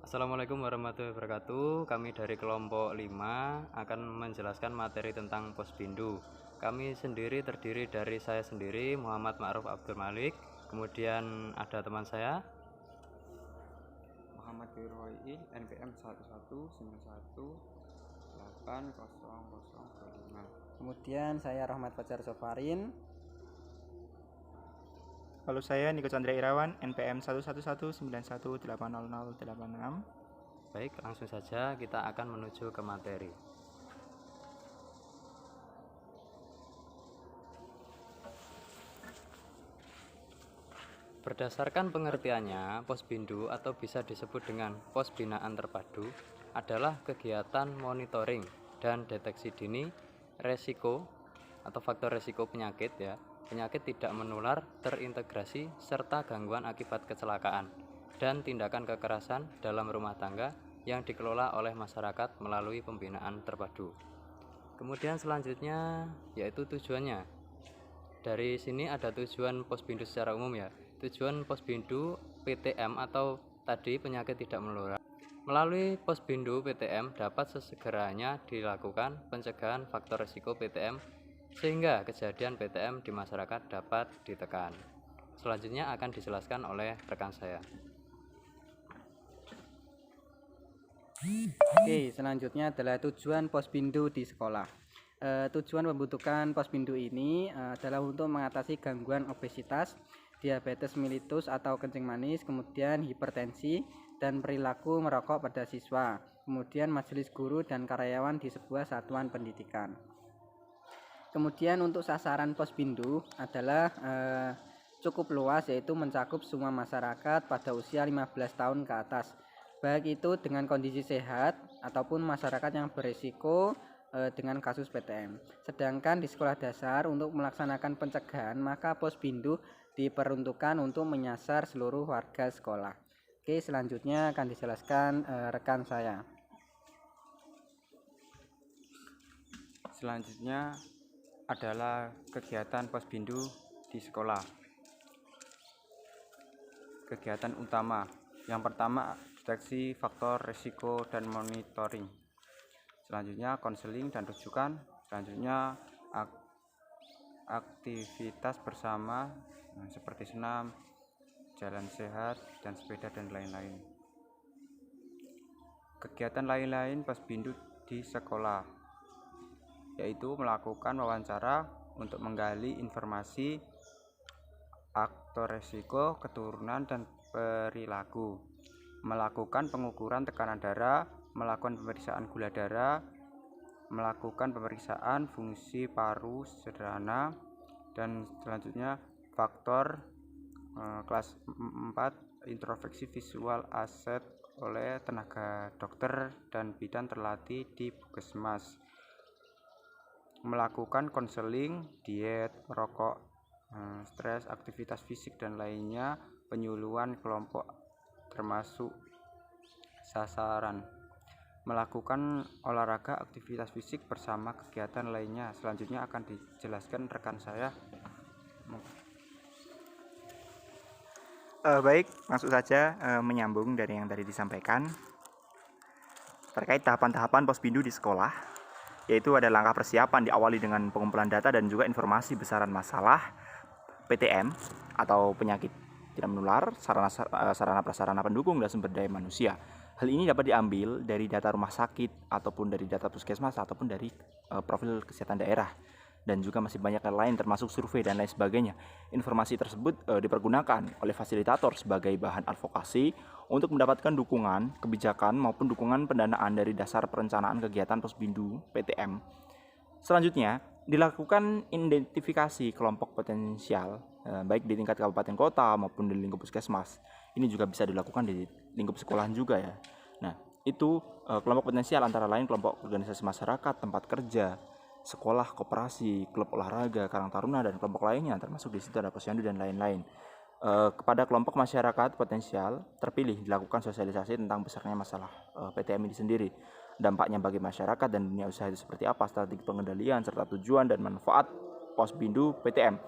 Assalamualaikum warahmatullahi wabarakatuh. Kami dari kelompok 5 akan menjelaskan materi tentang Posbindu. Kami sendiri terdiri dari saya sendiri, Muhammad Ma'ruf Abdul Malik. Kemudian ada teman saya, Muhammad Firoi, NPM 1191818005. Kemudian saya Rahmat Fajar Sofarin. Lalu saya Niko Chandra Irawan, NPM 1119180086. baik, langsung saja kita akan menuju ke materi. Berdasarkan pengertiannya, Posbindu atau bisa disebut dengan pos binaan terpadu adalah kegiatan monitoring dan deteksi dini resiko atau faktor resiko penyakit penyakit tidak menular terintegrasi serta gangguan akibat kecelakaan dan tindakan kekerasan dalam rumah tangga yang dikelola oleh masyarakat melalui pembinaan terpadu. Kemudian selanjutnya yaitu tujuannya. Dari sini ada tujuan Posbindu secara umum ya. Tujuan Posbindu PTM atau tadi penyakit tidak menular. Melalui Posbindu PTM dapat sesegeranya dilakukan pencegahan faktor risiko PTM sehingga kejadian PTM di masyarakat dapat ditekan. Selanjutnya akan dijelaskan oleh rekan saya. Oke, selanjutnya adalah tujuan Posbindu di sekolah. Tujuan pembentukan Posbindu ini adalah untuk mengatasi gangguan obesitas, diabetes mellitus atau kencing manis, kemudian hipertensi dan perilaku merokok pada siswa, kemudian majelis guru dan karyawan di sebuah satuan pendidikan. Kemudian untuk sasaran Posbindu adalah cukup luas, yaitu mencakup semua masyarakat pada usia 15 tahun ke atas, baik itu dengan kondisi sehat ataupun masyarakat yang berisiko dengan kasus PTM. Sedangkan di sekolah dasar untuk melaksanakan pencegahan maka Posbindu diperuntukkan untuk menyasar seluruh warga sekolah. Oke, selanjutnya akan dijelaskan rekan saya. Selanjutnya adalah kegiatan Posbindu di sekolah. Kegiatan utama yang pertama, deteksi faktor risiko dan monitoring. Selanjutnya konseling dan rujukan. Selanjutnya aktivitas bersama seperti senam, jalan sehat, dan sepeda dan lain-lain. Kegiatan lain-lain Posbindu di sekolah yaitu melakukan wawancara untuk menggali informasi faktor risiko, keturunan, dan perilaku, melakukan pengukuran tekanan darah, melakukan pemeriksaan gula darah, melakukan pemeriksaan fungsi paru sederhana, dan selanjutnya faktor kelas 4 introspeksi visual aset oleh tenaga dokter dan bidan terlatih di puskesmas, melakukan konseling, diet, merokok, stres, aktivitas fisik dan lainnya, penyuluhan kelompok termasuk sasaran, melakukan olahraga aktivitas fisik bersama kegiatan lainnya. Selanjutnya akan dijelaskan rekan saya. Baik, langsung saja menyambung dari yang tadi disampaikan terkait tahapan-tahapan Posbindu di sekolah, yaitu ada langkah persiapan diawali dengan pengumpulan data dan juga informasi besaran masalah PTM atau penyakit tidak menular, sarana prasarana pendukung dan sumber daya manusia. Hal ini dapat diambil dari data rumah sakit ataupun dari data puskesmas ataupun dari profil kesehatan daerah, dan juga masih banyak hal lain termasuk survei dan lain sebagainya. Informasi tersebut dipergunakan oleh fasilitator sebagai bahan advokasi untuk mendapatkan dukungan kebijakan maupun dukungan pendanaan dari dasar perencanaan kegiatan Posbindu PTM. Selanjutnya dilakukan identifikasi kelompok potensial baik di tingkat kabupaten kota maupun di lingkup puskesmas. Ini juga bisa dilakukan di lingkup sekolahan juga ya. Nah, itu kelompok potensial antara lain kelompok organisasi masyarakat, tempat kerja, sekolah, koperasi, klub olahraga, Karang Taruna, dan kelompok lainnya, termasuk di situ ada Posyandu dan lain-lain. Kepada kelompok masyarakat potensial terpilih dilakukan sosialisasi tentang besarnya masalah PTM ini sendiri, dampaknya bagi masyarakat dan dunia usaha itu seperti apa, strategi pengendalian serta tujuan dan manfaat Posbindu PTM.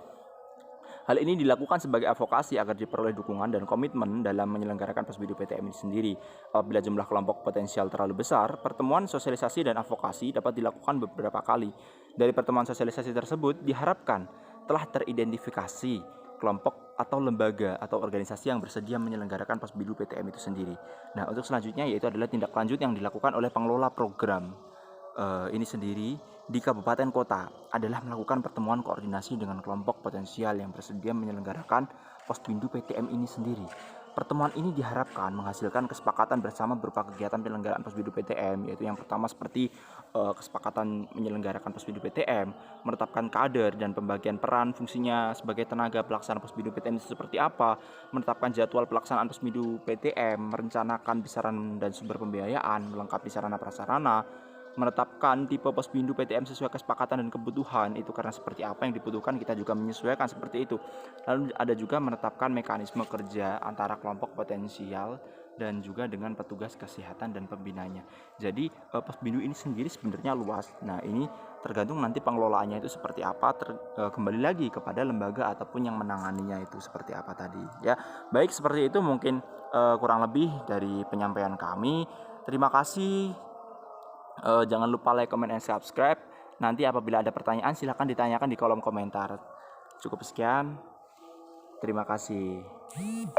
Hal ini dilakukan sebagai advokasi agar diperoleh dukungan dan komitmen dalam menyelenggarakan Posbindu PTM ini sendiri. Apabila jumlah kelompok potensial terlalu besar, pertemuan sosialisasi dan advokasi dapat dilakukan beberapa kali. Dari pertemuan sosialisasi tersebut diharapkan telah teridentifikasi kelompok atau lembaga atau organisasi yang bersedia menyelenggarakan Posbindu PTM itu sendiri. Nah, untuk selanjutnya yaitu adalah tindak lanjut yang dilakukan oleh pengelola program ini sendiri di kabupaten kota adalah melakukan pertemuan koordinasi dengan kelompok potensial yang bersedia menyelenggarakan Posbindu PTM ini sendiri. Pertemuan ini diharapkan menghasilkan kesepakatan bersama berupa kegiatan penyelenggaraan Posbindu PTM, yaitu yang pertama seperti kesepakatan menyelenggarakan Posbindu PTM, menetapkan kader dan pembagian peran fungsinya sebagai tenaga pelaksana Posbindu PTM itu seperti apa, menetapkan jadwal pelaksanaan Posbindu PTM, merencanakan besaran dan sumber pembiayaan, melengkapi sarana prasarana, menetapkan tipe Posbindu PTM sesuai kesepakatan dan kebutuhan itu karena seperti apa yang dibutuhkan kita juga menyesuaikan seperti itu. Lalu ada juga menetapkan mekanisme kerja antara kelompok potensial dan juga dengan petugas kesehatan dan pembinanya. Jadi Posbindu ini sendiri sebenarnya luas. Nah, ini tergantung nanti pengelolaannya itu seperti apa, kembali lagi kepada lembaga ataupun yang menanganinya itu seperti apa tadi ya. Baik, seperti itu mungkin kurang lebih dari penyampaian kami. Terima kasih. Jangan lupa like, comment, and subscribe. Nanti apabila ada pertanyaan silahkan ditanyakan di kolom komentar. Cukup sekian. Terima kasih.